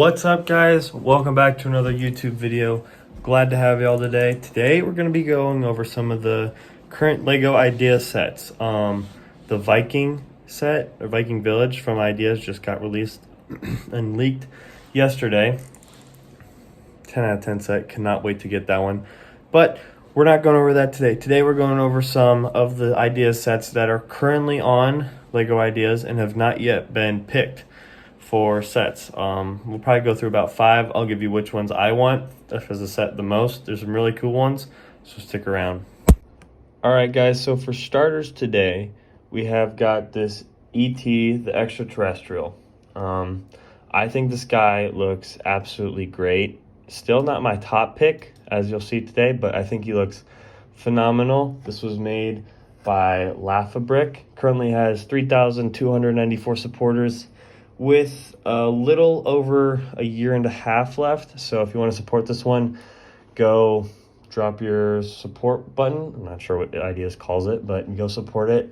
What's up, guys? Welcome back to another YouTube video. Glad to have y'all today. Today we're going to be going over some of the current Lego Idea sets. The Viking set, or Viking Village from Ideas, just got released and leaked yesterday. 10 out of 10 set. Cannot wait to get that one. But we're not going over that today. Today we're going over some of the Ideas sets that are currently on Lego Ideas and have not yet been picked for sets. We'll probably go through about 5. I'll give you which ones I want as a set the most. There's some really cool ones, so stick around. Alright guys, so for starters today, we have got this E.T. the Extraterrestrial. I think this guy looks absolutely great. Still not my top pick, as you'll see today, but I think he looks phenomenal. This was made by Laugh-A-Brick. Currently has 3,294 supporters, with a little over a year and a half left. So if you want to support this one, go drop your support button. I'm not sure what Ideas calls it, but go support it.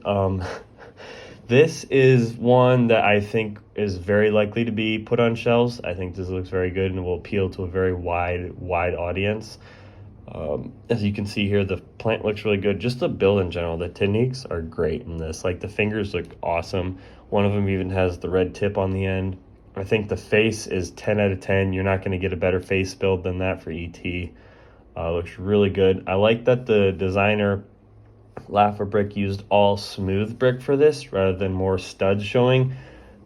This is one that I think is very likely to be put on shelves. I think this looks very good and will appeal to a very wide audience. As you can see here, the plant looks really good. Just the build in general, the techniques are great in this. Like, the fingers look awesome. One of them even has the red tip on the end. I think the face is 10 out of 10. You're not going to get a better face build than that for E.T. Looks really good. I like that the designer, Laugh-A-Brick, used all smooth brick for this rather than more studs showing,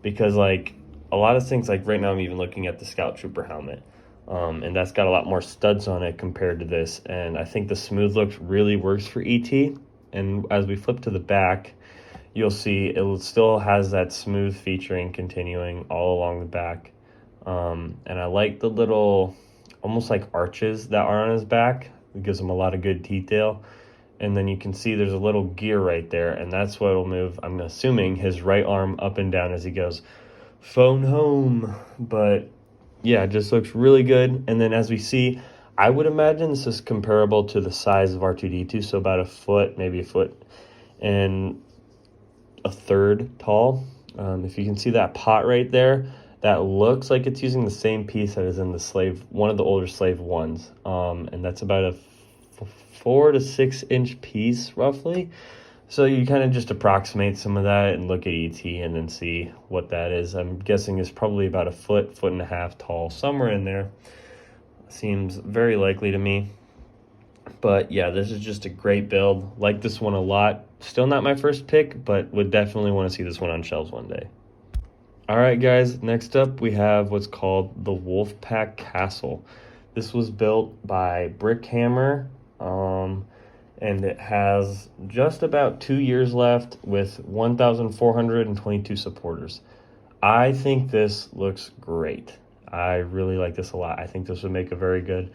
because like a lot of things, like right now I'm even looking at the Scout Trooper helmet. And that's got a lot more studs on it compared to this, and I think the smooth look really works for E.T. And as we flip to the back, you'll see it still has that smooth featuring continuing all along the back. And I like the little almost like arches that are on his back. It gives him a lot of good detail. And then you can see there's a little gear right there, and that's what will move, I'm assuming, his right arm up and down as he goes phone home. But yeah, it just looks really good. And then as we see, I would imagine this is comparable to the size of R2-D2, so about a foot, maybe a foot and a third tall. If you can see that pot right there, that looks like it's using the same piece that is in the Slave, one of the older Slave ones. And that's about a 4 to 6 inch piece roughly. So you kind of just approximate some of that and look at E.T. and then see what that is. I'm guessing it's probably about a foot and a half tall, somewhere in there. Seems very likely to me. But yeah, this is just a great build. Like this one a lot. Still not my first pick, but would definitely want to see this one on shelves one day. Alright guys, next up we have what's called the Wolfpack Castle. This was built by Brickhammer. And it has just about 2 years left with 1,422 supporters. I think this looks great. I really like this a lot. I think this would make a very good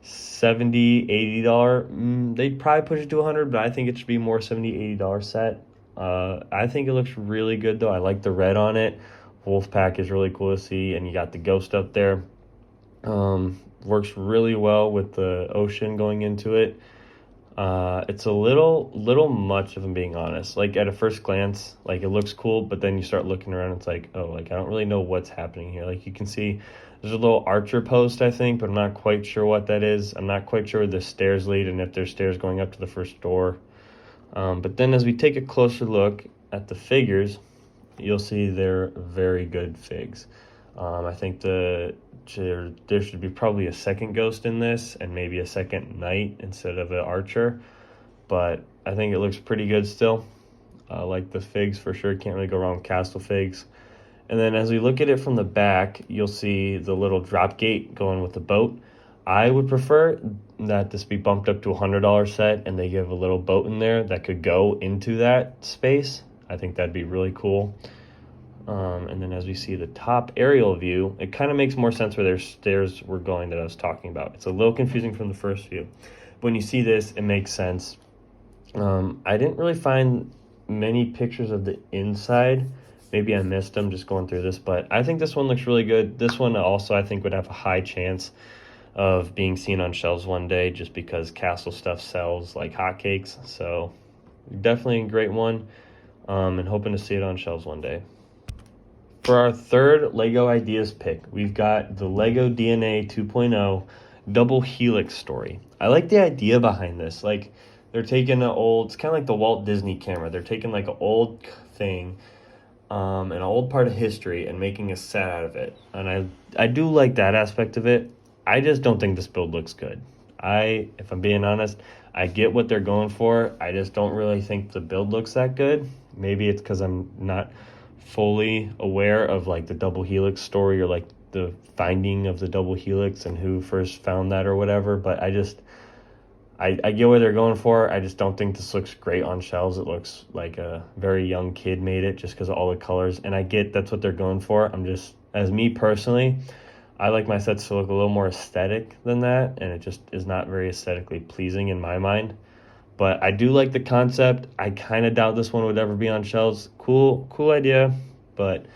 $70, $80. They'd probably push it to 100, but I think it should be more $70, $80 set. I think it looks really good though. I like the red on it. Wolfpack is really cool to see, and you got the ghost up there. Works really well with the ocean going into it. It's a little much, if I'm being honest. Like, at a first glance, like, it looks cool, but then you start looking around, it's like, oh, like, I don't really know what's happening here. Like, you can see there's a little archer post, I think, but I'm not quite sure what that is. I'm not quite sure where the stairs lead and if there's stairs going up to the first door. But then as we take a closer look at the figures, you'll see they're very good figs. I think there should be probably a second ghost in this and maybe a second knight instead of an archer, but I think it looks pretty good still. Like the figs for sure. Can't really go wrong with castle figs. And then as we look at it from the back, you'll see the little drop gate going with the boat. I would prefer that this be bumped up to a $100 set and they give a little boat in there that could go into that space. I think that'd be really cool. And then as we see the top aerial view, it kind of makes more sense where their stairs were going that I was talking about. It's a little confusing from the first view. But when you see this, it makes sense. I didn't really find many pictures of the inside. Maybe I missed them just going through this, but I think this one looks really good. This one also, I think, would have a high chance of being seen on shelves one day just because castle stuff sells like hotcakes. So definitely a great one, and hoping to see it on shelves one day. For our third LEGO Ideas pick, we've got the LEGO DNA 2.0 Double Helix story. I like the idea behind this. Like, they're taking it's kind of like the Walt Disney camera. They're taking like an old thing, an old part of history, and making a set out of it. And I do like that aspect of it. I just don't think this build looks good. If I'm being honest, I get what they're going for. I just don't really think the build looks that good. Maybe it's because I'm not fully aware of like the double helix story, or like the finding of the double helix and who first found that or whatever. But I get what they're going for. I just don't think this looks great on shelves. It looks like a very young kid made it just because of all the colors. And I get that's what they're going for. As me personally, I like my sets to look a little more aesthetic than that. And it just is not very aesthetically pleasing in my mind. But I do like the concept. I kind of doubt this one would ever be on shelves. Cool idea, but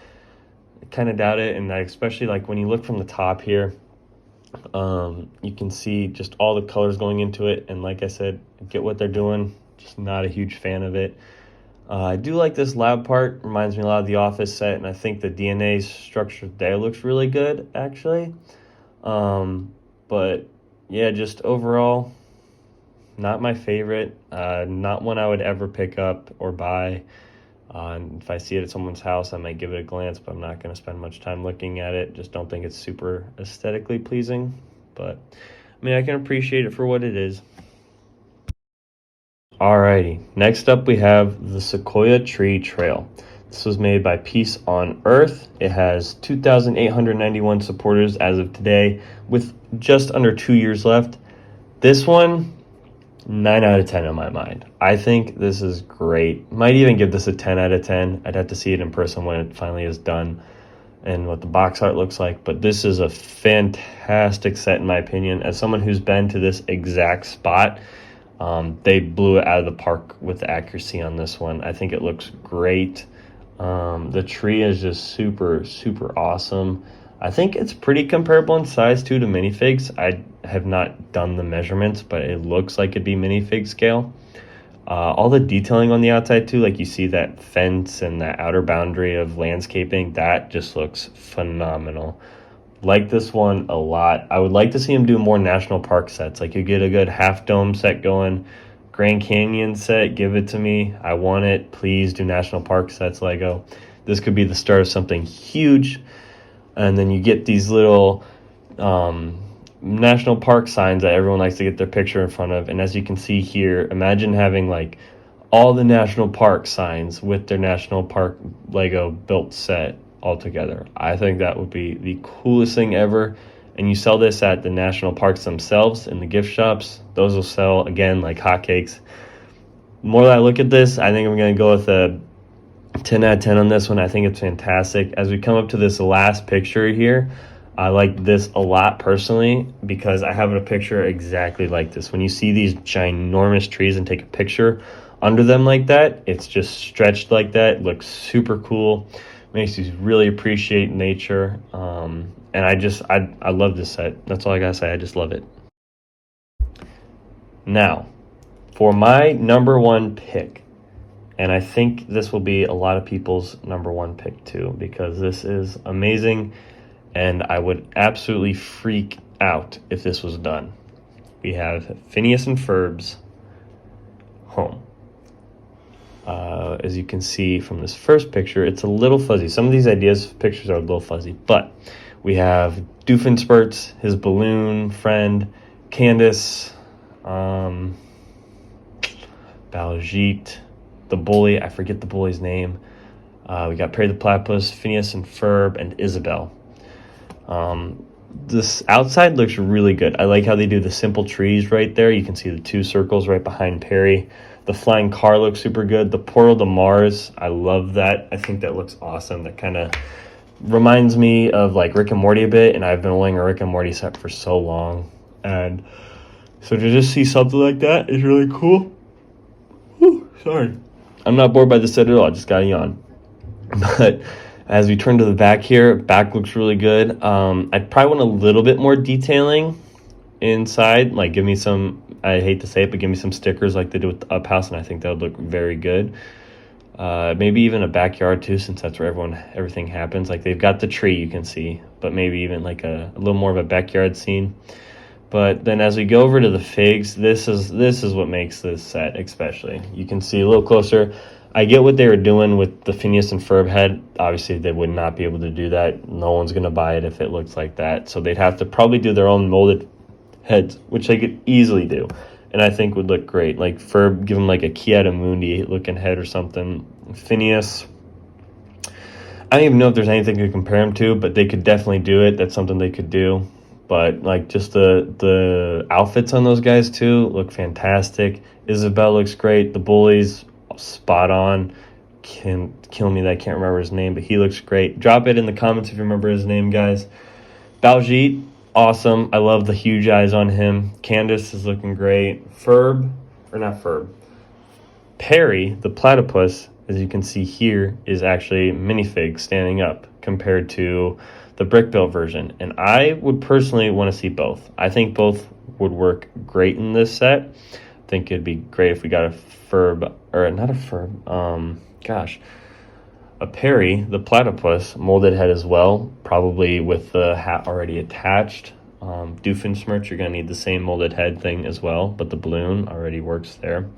I kind of doubt it. And especially like when you look from the top here, you can see just all the colors going into it. And like I said, I get what they're doing. Just not a huge fan of it. I do like this lab part. Reminds me a lot of the Office set, and I think the DNA structure there looks really good, actually. But yeah, just overall, not my favorite. Not one I would ever pick up or buy. And if I see it at someone's house, I might give it a glance, but I'm not going to spend much time looking at it. Just don't think it's super aesthetically pleasing. But I mean, I can appreciate it for what it is. Alrighty, next up we have the Sequoia Tree Trail. This was made by Peace on Earth. It has 2,891 supporters as of today, with just under 2 years left. This one, 9 out of 10 in my mind. I think this is great. Might even give this a 10 out of 10. I'd have to see it in person when it finally is done and what the box art looks like. But this is a fantastic set in my opinion. As someone who's been to this exact spot, they blew it out of the park with the accuracy on this one. I think it looks great. The tree is just super awesome. I think it's pretty comparable in size too to minifigs. I have not done the measurements, but it looks like it'd be minifig scale. All the detailing on the outside too, like you see that fence and that outer boundary of landscaping, that just looks phenomenal. Like this one a lot. I would like to see him do more national park sets. Like you get a good Half Dome set going, Grand Canyon set, give it to me. I want it. Please do national park sets, Lego. This could be the start of something huge. And then you get these little national park signs that everyone likes to get their picture in front of. And as you can see here, imagine having like all the national park signs with their national park Lego built set all together. I think that would be the coolest thing ever. And you sell this at the national parks themselves in the gift shops. Those will sell again like hotcakes. The more that I look at this, I think I'm going to go with a 10 out of 10 on this one. I think it's fantastic. As we come up to this last picture here, I like this a lot personally because I have a picture exactly like this. When you see these ginormous trees and take a picture under them like that, it's just stretched like that. It looks super cool. Makes you really appreciate nature. And I love this set. That's all I gotta say. I just love it. Now, for my number one pick, and I think this will be a lot of people's number one pick too, because this is amazing, and I would absolutely freak out if this was done. We have Phineas and Ferb's home. As you can see from this first picture, it's a little fuzzy. Some of these pictures are a little fuzzy, but we have Doofenshmirtz, his balloon friend, Candace, Baljeet, the bully, I forget the bully's name. We got Perry the Platypus, Phineas and Ferb, and Isabel. This outside looks really good. I like how they do the simple trees right there. You can see the 2 circles right behind Perry. The flying car looks super good. The portal to Mars, I love that. I think that looks awesome. That kind of reminds me of like Rick and Morty a bit, and I've been wanting a Rick and Morty set for so long. And so to just see something like that is really cool. Whew, sorry. I'm not bored by the set at all. I just got a yawn. But as we turn to the back here, back looks really good. I probably want a little bit more detailing inside. Like give me some, I hate to say it, but give me some stickers like they do with the Up House, and I think that would look very good. Maybe even a backyard too, since that's where everything happens. Like they've got the tree you can see, but maybe even like a little more of a backyard scene. But then as we go over to the figs, this is what makes this set especially. You can see a little closer. I get what they were doing with the Phineas and Ferb head. Obviously, they would not be able to do that. No one's going to buy it if it looks like that. So they'd have to probably do their own molded heads, which they could easily do. And I think would look great. Like Ferb, give him like a Ki-Adi-Mundi looking head or something. Phineas, I don't even know if there's anything to compare him to, but they could definitely do it. That's something they could do. But like just the outfits on those guys too look fantastic. Isabel looks great. The bullies spot on. Can kill me that I can't remember his name, but he looks great. Drop it in the comments if you remember his name, guys. Baljeet, awesome. I love the huge eyes on him. Candace is looking great. Perry, the platypus, as you can see here, is actually minifig standing up compared to the brick built version. And I would personally want to see both. I think both would work great in this set. I think it'd be great if we got a Perry, the platypus, molded head as well, probably with the hat already attached. Doofenshmirtz, you're going to need the same molded head thing as well, but the balloon already works there.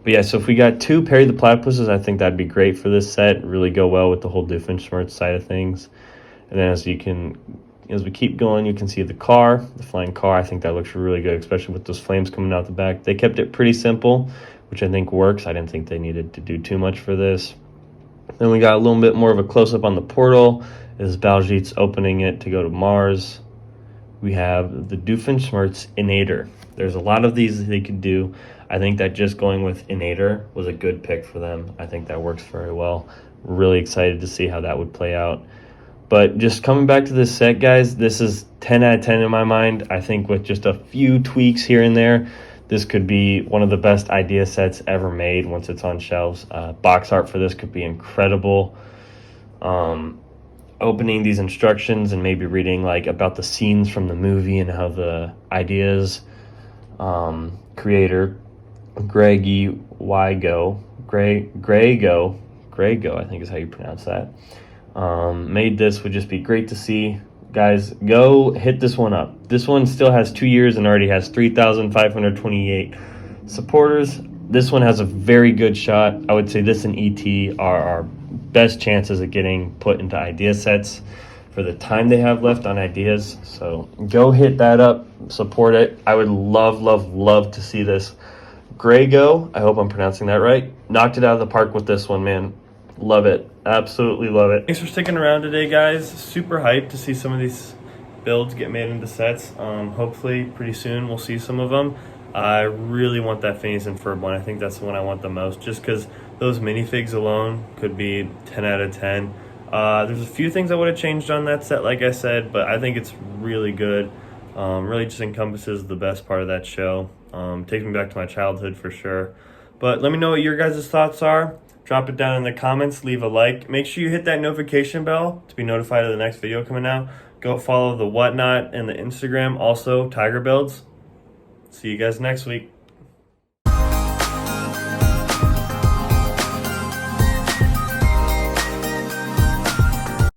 But yeah, so if we got two Perry the Platypuses, I think that'd be great for this set. Really go well with the whole Doofenshmirtz side of things. And then as we keep going, you can see the car, the flying car. I think that looks really good, especially with those flames coming out the back. They kept it pretty simple, which I think works. I didn't think they needed to do too much for this. Then we got a little bit more of a close-up on the portal as Baljeet's opening it to go to Mars. We have the Doofenshmirtz Innator. There's a lot of these they could do. I think that just going with Innator was a good pick for them. I think that works very well. Really excited to see how that would play out. But just coming back to this set, guys, this is 10 out of 10 in my mind. I think with just a few tweaks here and there, this could be one of the best idea sets ever made once it's on shelves. Box art for this could be incredible. Opening these instructions and maybe reading like about the scenes from the movie and how the ideas creator Grego, I think is how you pronounce that, made this would just be great to see. Guys, go hit this one up. This one still has 2 years and already has 3,528 supporters. This one has a very good shot. I would say this and ET are our best chances of getting put into idea sets for the time they have left on ideas. So go hit that up, support it. I would love to see this. Grego, I hope I'm pronouncing that right, knocked it out of the park with this one, man. Love it. Absolutely love it. Thanks for sticking around today, guys. Super hyped to see some of these builds get made into sets. Hopefully pretty soon we'll see some of them. I really want that Phineas and Ferb one. I think that's the one I want the most, just because those minifigs alone could be 10 out of 10. There's a few things I would have changed on that set, like I said, but I think it's really good. Really just encompasses the best part of that show. Takes me back to my childhood for sure. But let me know what your guys' thoughts are. Drop it down in the comments, leave a like. Make sure you hit that notification bell to be notified of the next video coming out. Go follow the Whatnot and the Instagram, also Tiger Builds. See you guys next week.